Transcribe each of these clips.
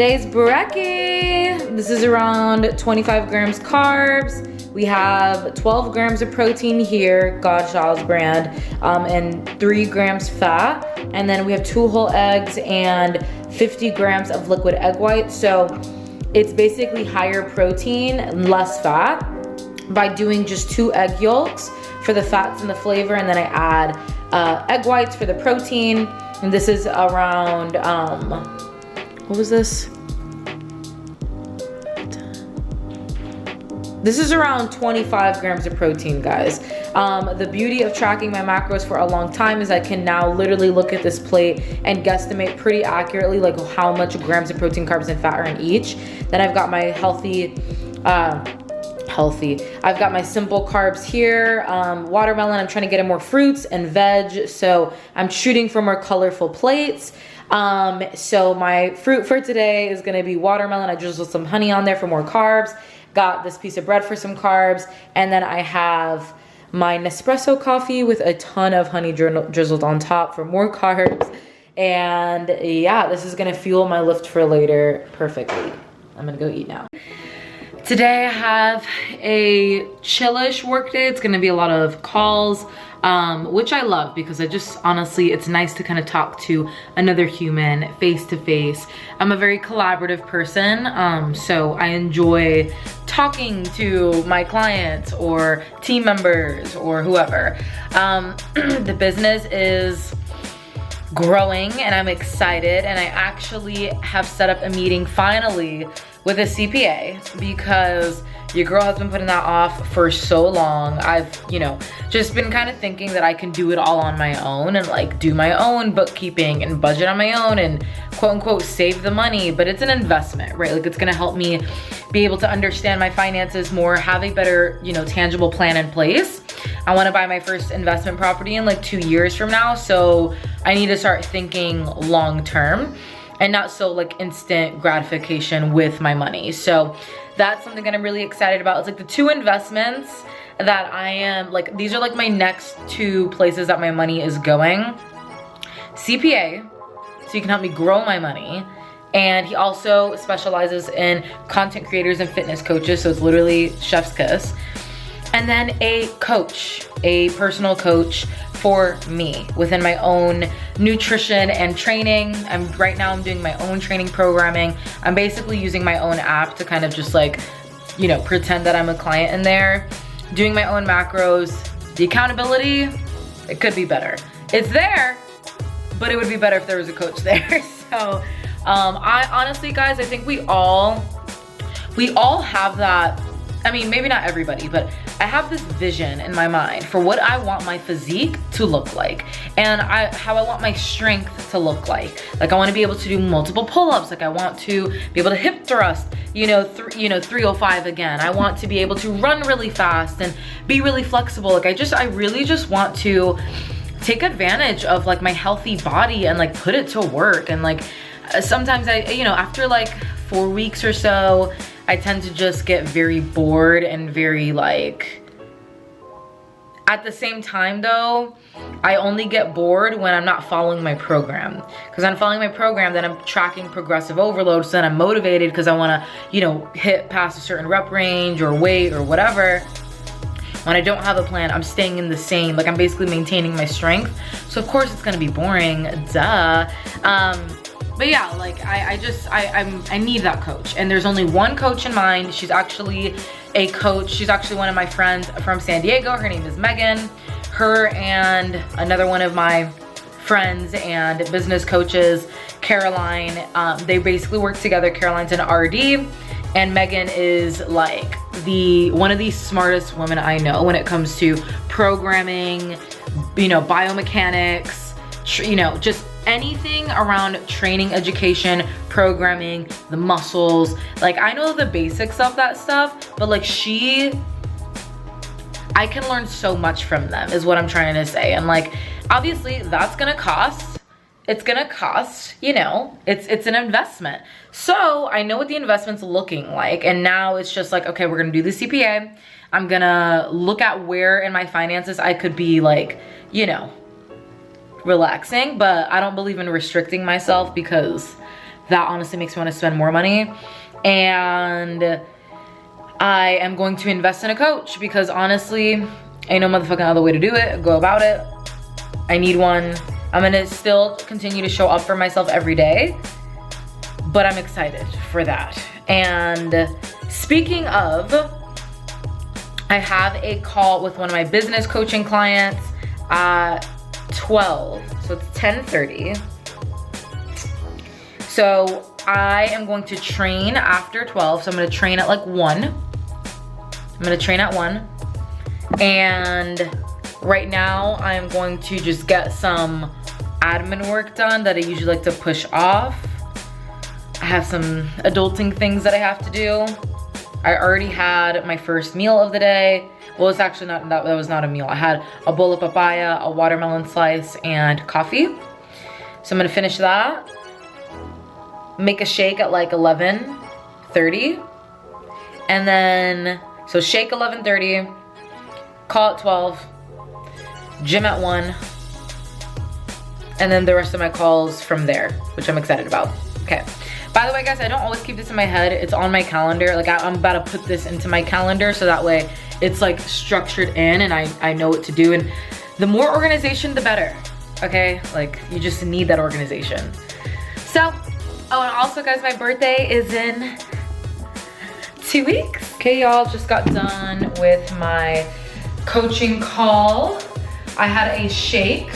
today's brekkie. This is around 25 grams carbs. We have 12 grams of protein here, Godchild's brand, and 3 grams fat. And then we have 2 whole eggs and 50 grams of liquid egg white. So it's basically higher protein, less fat by doing just 2 egg yolks for the fats and the flavor. And then I add egg whites for the protein. And this is around, what was this? This is around 25 grams of protein, guys. The beauty of tracking my macros for a long time is I can now literally look at this plate and guesstimate pretty accurately like how much grams of protein, carbs, and fat are in each. Then I've got my I've got my simple carbs here. Watermelon, I'm trying to get in more fruits and veg, so I'm shooting for more colorful plates. So my fruit for today is gonna be watermelon. I drizzled some honey on there for more carbs. Got this piece of bread for some carbs. And then I have my Nespresso coffee with a ton of honey drizzled on top for more carbs. And yeah, this is gonna fuel my lift for later perfectly. I'm gonna go eat now. Today I have a chillish work day. It's gonna be a lot of calls, which I love because I just, honestly, it's nice to kind of talk to another human face to face. I'm a very collaborative person, so I enjoy talking to my clients or team members or whoever. The business is growing and I'm excited, and I actually have set up a meeting finally with a CPA because your girl has been putting that off for so long. I've, just been kind of thinking that I can do it all on my own and like do my own bookkeeping and budget on my own and quote unquote save the money, but it's an investment, right? Like it's gonna help me be able to understand my finances more, have a better, tangible plan in place. I wanna buy my first investment property in like 2 years from now, so I need to start thinking long term and not so like instant gratification with my money. So that's something that I'm really excited about. It's like the 2 investments that I am like, these are like my next 2 places that my money is going. CPA, so you can help me grow my money. And he also specializes in content creators and fitness coaches. So it's literally chef's kiss. And then a coach, a personal coach for me within my own nutrition and training. Right now I'm doing my own training programming. I'm basically using my own app to kind of just like, pretend that I'm a client in there. Doing my own macros. The accountability, it could be better. It's there, but it would be better if there was a coach there. So I honestly, guys, I think we all have that. I mean, maybe not everybody, but I have this vision in my mind for what I want my physique to look like and how I want my strength to look like. Like I want to be able to do multiple pull-ups. Like I want to be able to hip thrust, 305 again. I want to be able to run really fast and be really flexible. Like I really just want to take advantage of like my healthy body and like put it to work. And like sometimes after like 4 weeks or so, I tend to just get very bored and very like, at the same time though, I only get bored when I'm not following my program. Because I'm following my program, then I'm tracking progressive overload, so then I'm motivated because I wanna, hit past a certain rep range or weight or whatever. When I don't have a plan, I'm staying in the same, like I'm basically maintaining my strength. So of course it's gonna be boring, duh. But yeah, like I need that coach, and there's only one coach in mind. She's actually a coach. She's actually one of my friends from San Diego. Her name is Megan. Her and another one of my friends and business coaches, Caroline, they basically work together. Caroline's an RD, and Megan is like one of the smartest women I know when it comes to programming, biomechanics, just anything around training, education, programming, the muscles. Like I know the basics of that stuff, but like I can learn so much from them is what I'm trying to say. And like, obviously that's gonna cost. It's gonna cost, it's an investment. So I know what the investment's looking like. And now it's just like, okay, we're gonna do the CPA. I'm gonna look at where in my finances I could be like, relaxing, but I don't believe in restricting myself because that honestly makes me want to spend more money. And I am going to invest in a coach because honestly, ain't no motherfucking other way to do it, go about it. I need one. I'm gonna still continue to show up for myself every day, but I'm excited for that. And speaking of, I have a call with one of my business coaching clients at 12, so it's 10:30. So I am going to train after 12, so I'm gonna train at like 1. I'm gonna train at 1. And right now I'm going to just get some admin work done that I usually like to push off. I have some adulting things that I have to do. I already had my first meal of the day. Well, it's actually not, that was not a meal. I had a bowl of papaya, a watermelon slice, and coffee. So I'm gonna finish that. Make a shake at like 11:30. And then, so shake 11:30, call at 12, gym at 1, and then the rest of my calls from there, which I'm excited about. Okay. By the way, guys, I don't always keep this in my head. It's on my calendar. Like I'm about to put this into my calendar so that way it's like structured in and I know what to do. And the more organization, the better, okay? Like you just need that organization. So, oh, and also guys, my birthday is in 2 weeks. Okay, y'all, just got done with my coaching call. I had a shake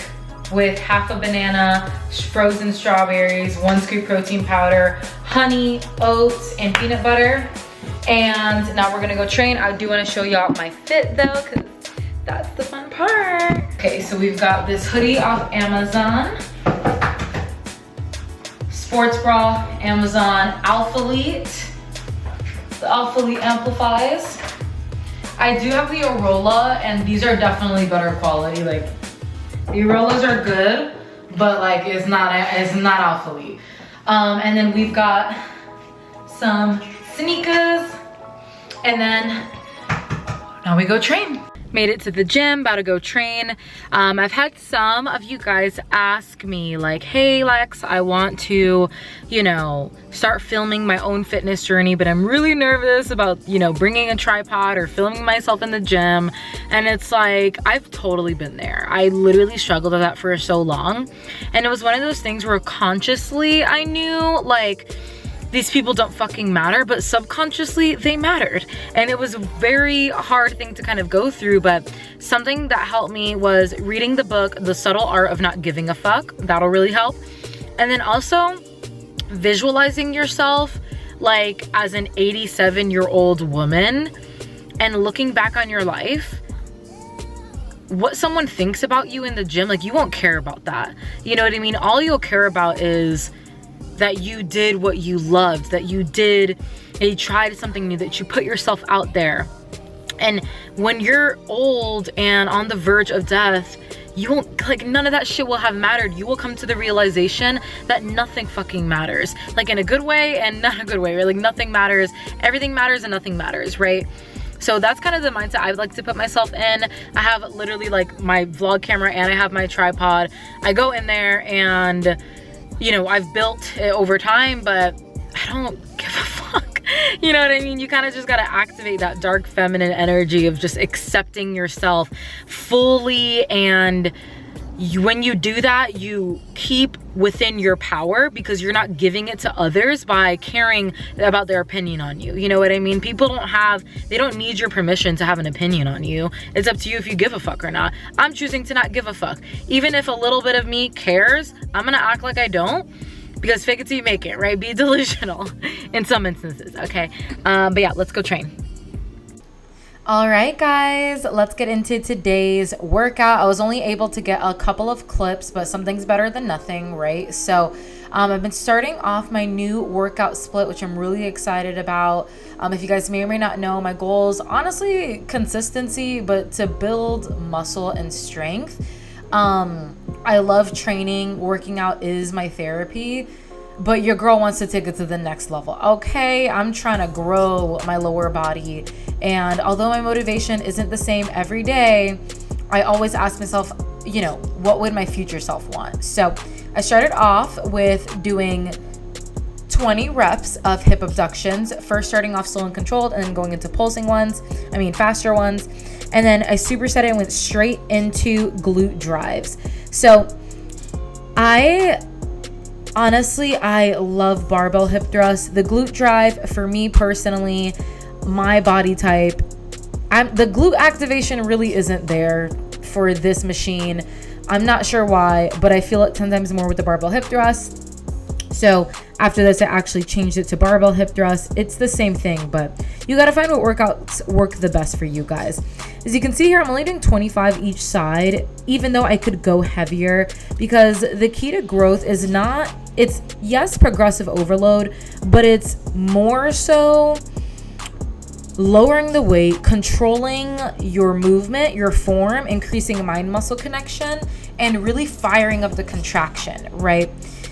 with half a banana, frozen strawberries, 1 scoop protein powder, honey, oats, and peanut butter. And now we're gonna go train. I do wanna show y'all my fit though, cause that's the fun part. Okay, so we've got this hoodie off Amazon. Sports bra, Amazon, Alphalete. The Alphalete amplifies. I do have the Arola, and these are definitely better quality. Like, the Arolas are good, but like it's not Alphalete. And then we've got some sneakers, and then now we go train. Made it to the gym, about to go train. I've had some of you guys ask me like, hey Lex, I want to, you know, start filming my own fitness journey, but I'm really nervous about, you know, bringing a tripod or filming myself in the gym. And it's like, I've totally been there. I literally struggled with that for so long. And it was one of those things where consciously I knew like, these people don't fucking matter, but subconsciously they mattered. And it was a very hard thing to kind of go through, but something that helped me was reading the book, The Subtle Art of Not Giving a Fuck. That'll really help. And then also visualizing yourself like as an 87-year-old woman and looking back on your life. What someone thinks about you in the gym, like you won't care about that. You know what I mean? All you'll care about is that you did what you loved, that you tried something new, that you put yourself out there. And when you're old and on the verge of death, you won't, like, none of that shit will have mattered. You will come to the realization that nothing fucking matters. Like in a good way and not a good way, right? Like nothing matters, everything matters and nothing matters, right? So that's kind of the mindset I would like to put myself in. I have literally like my vlog camera and I have my tripod. I go in there and, you know, I've built it over time, but I don't give a fuck. You know what I mean? You kind of just got to activate that dark feminine energy of just accepting yourself fully. And when you do that, you keep within your power because you're not giving it to others by caring about their opinion on you. You know what I mean? People they don't need your permission to have an opinion on you. It's up to you if you give a fuck or not. I'm choosing to not give a fuck. Even if a little bit of me cares, I'm gonna act like I don't, because fake it till you make it, right? Be delusional in some instances, okay? But yeah, let's go train. All right, guys, let's get into today's workout. I was only able to get a couple of clips, but something's better than nothing, right? So I've been starting off my new workout split, which I'm really excited about. If you guys may or may not know, my goal is honestly consistency, but to build muscle and strength. I love training. Working out is my therapy. But your girl wants to take it to the next level. Okay, I'm trying to grow my lower body. And although my motivation isn't the same every day, I always ask myself, you know, what would my future self want? So I started off with doing 20 reps of hip abductions, first starting off slow and controlled and then going into pulsing ones, faster ones. And then I superset it and went straight into glute drives. So I love barbell hip thrusts. The glute drive, for me personally, my body type, the glute activation really isn't there for this machine. I'm not sure why, but I feel it 10 times more with the barbell hip thrust. So after this, I actually changed it to barbell hip thrust. It's the same thing, but you got to find what workouts work the best for you guys. As you can see here, I'm only doing 25 each side, even though I could go heavier, because the key to growth is not, it's yes, progressive overload, but it's more so lowering the weight, controlling your movement, your form, increasing mind muscle connection, and really firing up the contraction, right?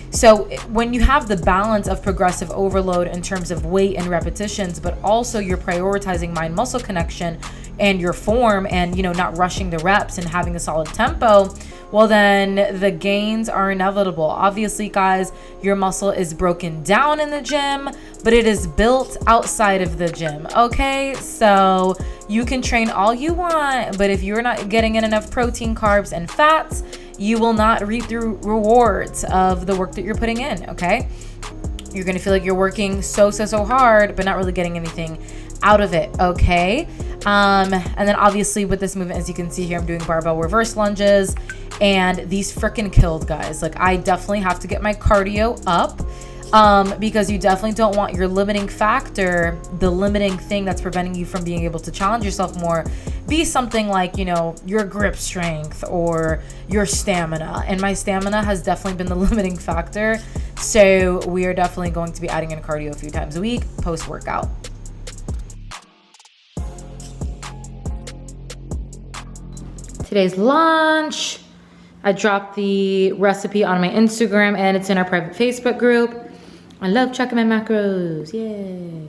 So when you have the balance of progressive overload in terms of weight and repetitions, but also you're prioritizing mind muscle connection and your form and, not rushing the reps and having a solid tempo, well, then the gains are inevitable. Obviously, guys, your muscle is broken down in the gym, but it is built outside of the gym, okay? So you can train all you want, but if you're not getting in enough protein, carbs, and fats, you will not reap the rewards of the work that you're putting in, okay? You're gonna feel like you're working so hard, but not really getting anything out of it, okay? And then obviously with this movement, as you can see here, I'm doing barbell reverse lunges, and these freaking killed, guys. Like, I definitely have to get my cardio up, because you definitely don't want your limiting factor, the limiting thing that's preventing you from being able to challenge yourself more, be something like, your grip strength or your stamina. And my stamina has definitely been the limiting factor. So we are definitely going to be adding in cardio a few times a week post-workout. Today's lunch, I dropped the recipe on my Instagram and it's in our private Facebook group. I love checking my macros, yay.